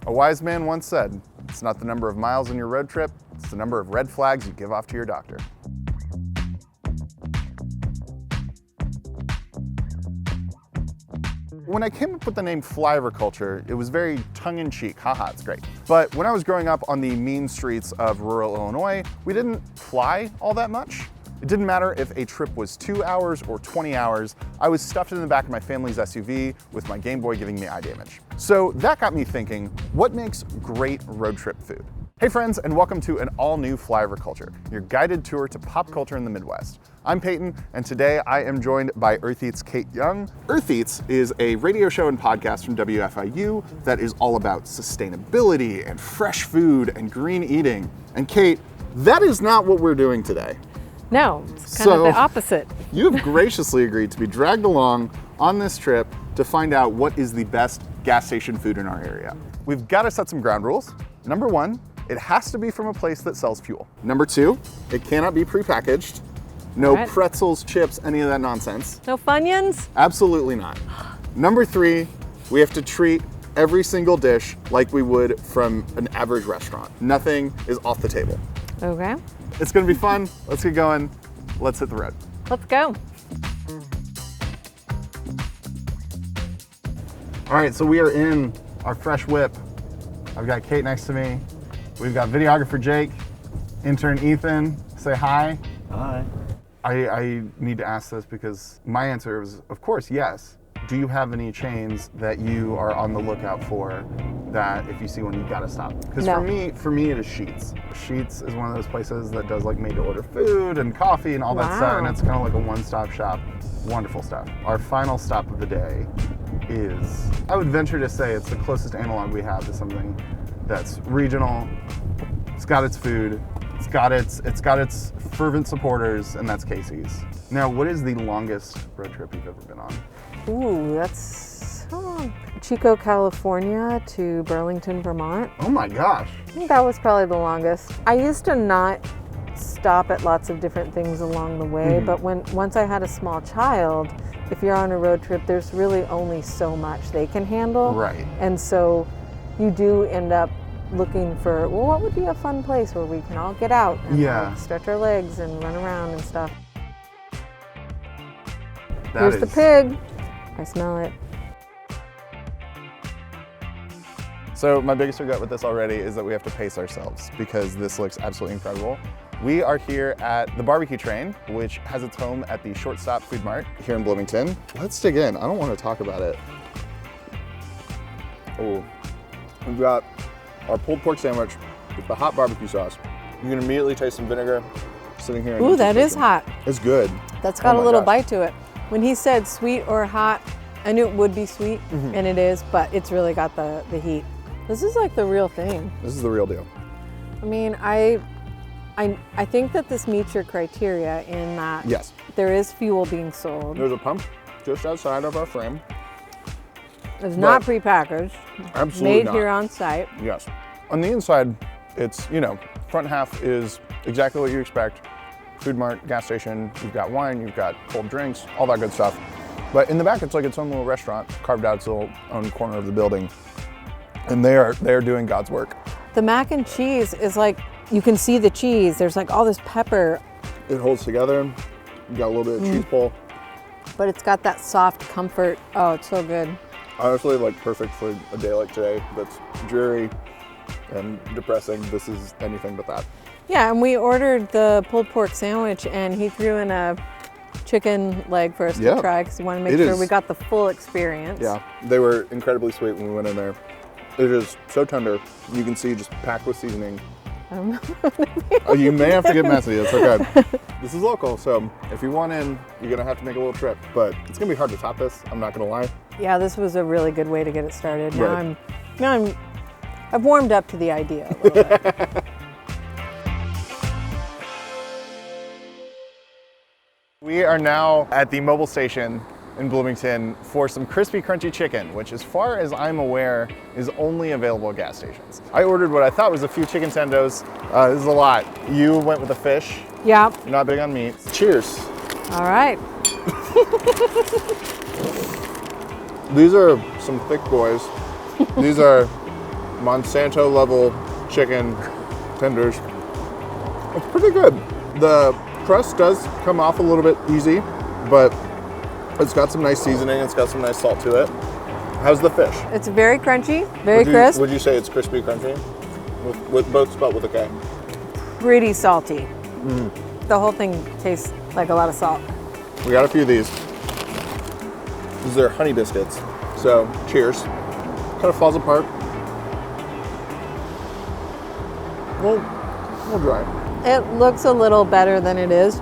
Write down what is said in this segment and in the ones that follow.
A wise man once said, it's not the number of miles on your road trip, it's the number of red flags you give off to your doctor. When I came up with the name Flyover Culture, it was very tongue-in-cheek, haha, it's great. But when I was growing up on the mean streets of rural Illinois, we didn't fly all that much. It didn't matter if a trip was 2 hours or 20 hours, I was stuffed in the back of my family's SUV with my Game Boy giving me eye damage. So that got me thinking, what makes great road trip food? Hey friends, and welcome to an all-new Flyover Culture, your guided tour to pop culture in the Midwest. I'm Payton, and today I am joined by Earth Eats' Kate Young. Earth Eats is a radio show and podcast from WFIU that is all about sustainability and fresh food and green eating. And Kate, that is not what we're doing today. No, it's kind of the opposite. You have graciously agreed to be dragged along on this trip to find out what is the best gas station food in our area. We've got to set some ground rules. Number one, it has to be from a place that sells fuel. Number two, it cannot be prepackaged. No pretzels, chips, any of that nonsense. No Funyuns? Absolutely not. Number three, we have to treat every single dish like we would from an average restaurant. Nothing is off the table. Okay. It's gonna be fun. Let's get going. Let's hit the road. Let's go. All right, so we are in our fresh whip. I've got Kate next to me. We've got videographer Jake, intern Ethan. Say hi. Hi. I need to ask this because my answer was, of course, yes. Do you have any chains that you are on the lookout for that if you see one, you gotta stop? Because for me, it is Sheets. Sheets is one of those places that does like made to order food and coffee and all that stuff, and it's kind of like a one-stop shop. Wonderful stuff. Our final stop of the day is, I would venture to say it's the closest analog we have to something that's regional. It's got its food. It's got its fervent supporters, and that's Casey's. Now, what is the longest road trip you've ever been on? Ooh, that's Chico, California to Burlington, Vermont. Oh my gosh. I think that was probably the longest. I used to not stop at lots of different things along the way, but once I had a small child, if you're on a road trip, there's really only so much they can handle. Right. And so you do end up looking for, well, what would be a fun place where we can all get out and like, stretch our legs and run around and stuff. Here's the pig. I smell it. So my biggest regret with this already is that we have to pace ourselves because this looks absolutely incredible. We are here at the BBQ Train, which has its home at the Short Stop Food Mart here in Bloomington. Let's dig in. I don't want to talk about it. Oh, we've got our pulled pork sandwich with the hot barbecue sauce. You can immediately taste some vinegar sitting here. Ooh, that is hot. It's good. That's got a little bite to it. When he said sweet or hot, I knew it would be sweet, and it is, but it's really got the heat. This is like the real thing. This is the real deal. I mean, I think that this meets your criteria in that there is fuel being sold. There's a pump just outside of our frame. It's not prepackaged. Absolutely made here on site. Yes. On the inside, it's, front half is exactly what you expect. Food mart, gas station, you've got wine, you've got cold drinks, all that good stuff. But in the back, it's like its own little restaurant, carved out its little own corner of the building. And they're doing God's work. The mac and cheese is like, you can see the cheese. There's like all this pepper. It holds together. You got a little bit of cheese pull. But it's got that soft comfort. Oh, it's so good. Honestly, like perfect for a day like today that's dreary and depressing. This is anything but that. Yeah, and we ordered the pulled pork sandwich, and he threw in a chicken leg for us to try because he wanted to make sure we got the full experience. Yeah, they were incredibly sweet when we went in there. It is so tender. You can see just packed with seasoning. You may have to get messy, it's okay. This is local, so if you want in, you're gonna have to make a little trip, but it's gonna be hard to top this, I'm not gonna lie. Yeah, this was a really good way to get it started. I've warmed up to the idea a little bit. We are now at the mobile station in Bloomington for some crispy, crunchy chicken, which as far as I'm aware is only available at gas stations. I ordered what I thought was a few chicken tendos. This is a lot. You went with a fish. Yeah. You're not big on meat. Cheers. All right. These are some thick boys. These are Monsanto level chicken tenders. It's pretty good. The crust does come off a little bit easy, but it's got some nice seasoning. It's got some nice salt to it. How's the fish? It's very crunchy, very crisp. Would you say it's crispy crunchy? With both spelled with a K. Pretty salty. The whole thing tastes like a lot of salt. We got a few of these. These are honey biscuits. So cheers. Kind of falls apart. We'll dry. It looks a little better than it is.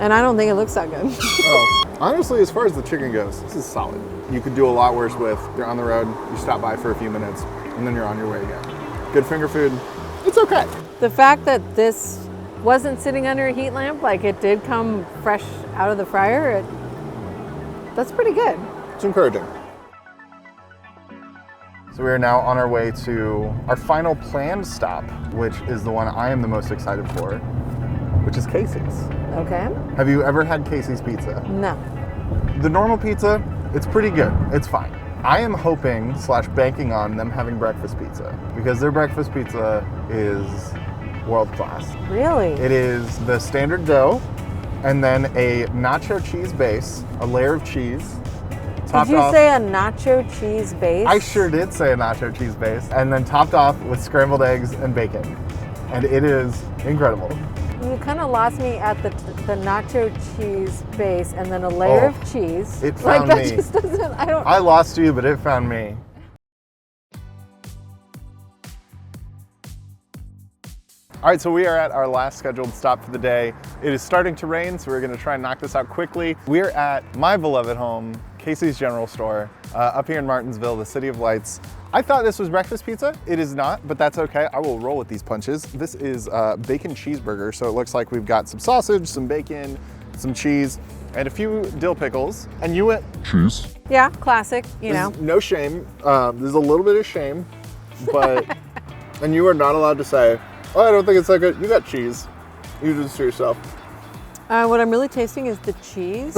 And I don't think it looks that good. Oh, honestly, as far as the chicken goes, this is solid. You could do a lot worse with, you're on the road, you stop by for a few minutes, and then you're on your way again. Good finger food, it's okay. The fact that this wasn't sitting under a heat lamp, like it did come fresh out of the fryer, that's pretty good. It's encouraging. So we are now on our way to our final planned stop, which is the one I am the most excited for, which is Casey's. Okay. Have you ever had Casey's pizza? No. The normal pizza, it's pretty good. It's fine. I am hoping / banking on them having breakfast pizza because their breakfast pizza is world class. Really? It is the standard dough and then a nacho cheese base, a layer of cheese. Did you say a nacho cheese base? I sure did say a nacho cheese base, and then topped off with scrambled eggs and bacon. And it is incredible. You kind of lost me at the nacho cheese base and then a layer of cheese. It found like that me. just doesn't, I lost you, but it found me. All right, so we are at our last scheduled stop for the day. It is starting to rain, so we're gonna try and knock this out quickly. We're at my beloved home, Casey's General Store, up here in Martinsville, the City of Lights. I thought this was breakfast pizza. It is not, but that's okay. I will roll with these punches. This is bacon cheeseburger, so it looks like we've got some sausage, some bacon, some cheese, and a few dill pickles. And you went cheese. Yeah, classic, you know. No shame. There's a little bit of shame, but, and you are not allowed to say, oh, I don't think it's that good. You got cheese. You do this to yourself. What I'm really tasting is the cheese.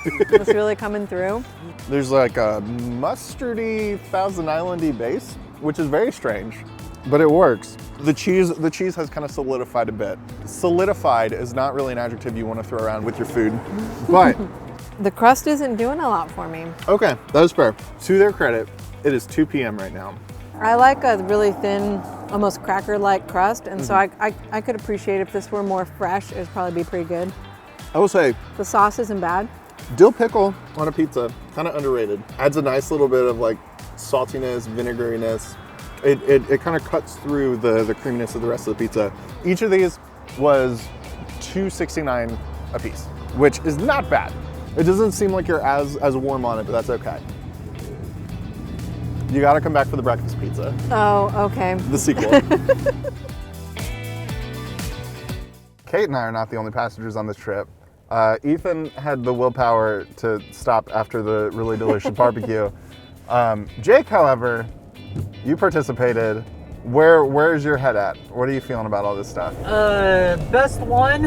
It's really coming through. There's like a mustardy, Thousand Island-y base, which is very strange, but it works. The cheese has kind of solidified a bit. Solidified is not really an adjective you want to throw around with your food, but. The crust isn't doing a lot for me. Okay, that is fair. To their credit, it is 2 p.m. right now. I like a really thin, almost cracker-like crust, and so I could appreciate if this were more fresh, it'd probably be pretty good. I will say, the sauce isn't bad. Dill pickle on a pizza, kind of underrated. Adds a nice little bit of like saltiness, vinegariness. It kind of cuts through the creaminess of the rest of the pizza. Each of these was $2.69 a piece, which is not bad. It doesn't seem like you're as warm on it, but that's okay. You gotta come back for the breakfast pizza. Oh, okay. The sequel. Kate and I are not the only passengers on this trip. Ethan had the willpower to stop after the really delicious barbecue. Jake, however, you participated. Where's your head at? What are you feeling about all this stuff? Best one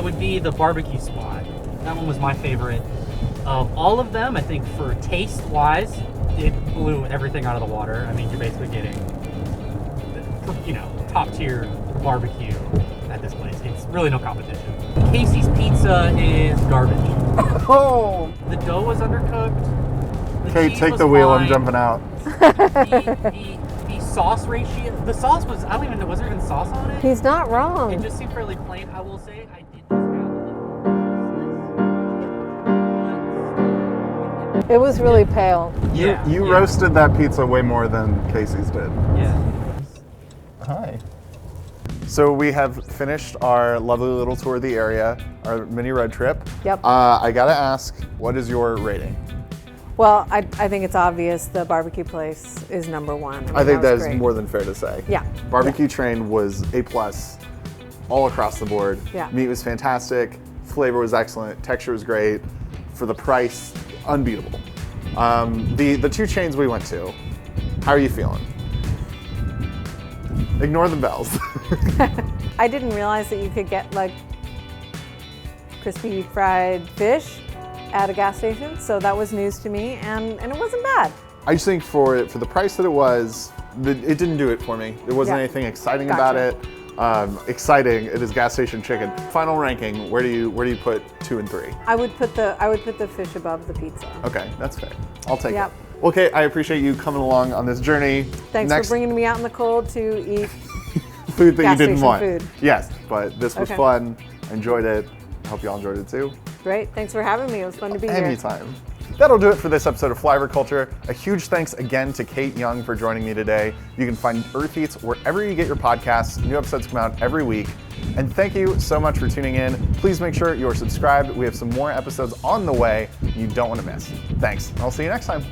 would be the barbecue spot. That one was my favorite. Of all of them, I think for taste-wise, it blew everything out of the water. I mean, you're basically getting, top-tier barbecue at this place. It's really no competition. Casey's pizza is garbage. Oh! The dough was undercooked. Kate, take the wheel. I'm jumping out. The sauce ratio. The sauce was, I don't even know, was there even sauce on it? He's not wrong. It just seemed fairly plain. I will say, I did just have It was really pale. You roasted that pizza way more than Casey's did. Yeah. Hi. So we have finished our lovely little tour of the area, our mini road trip. Yep. I gotta ask, what is your rating? Well, I think it's obvious the barbecue place is number one. I think that is great. more than fair to say. Yeah. BBQ Train was A+ all across the board. Yeah. Meat was fantastic, flavor was excellent, texture was great. For the price, unbeatable. The two chains we went to, how are you feeling? Ignore the bells. I didn't realize that you could get like crispy fried fish at a gas station, so that was news to me, and it wasn't bad. I just think for the price that it was, it didn't do it for me. There wasn't Yeah. anything exciting Gotcha. about it. Exciting, it is gas station chicken. Final ranking, where do you put 2 and 3? I would put the fish above the pizza. Okay, that's fair. I'll take Yep. it. Okay, I appreciate you coming along on this journey. Thanks for bringing me out in the cold to eat. food that you gas didn't station want. food. Yes, but this was Okay. fun. I enjoyed it. I hope y'all enjoyed it too. Great. Thanks for having me. It was fun to be here. Anytime. That'll do it for this episode of Flyover Culture. A huge thanks again to Kate Young for joining me today. You can find Earth Eats wherever you get your podcasts. New episodes come out every week. And thank you so much for tuning in. Please make sure you're subscribed. We have some more episodes on the way you don't want to miss. Thanks. I'll see you next time.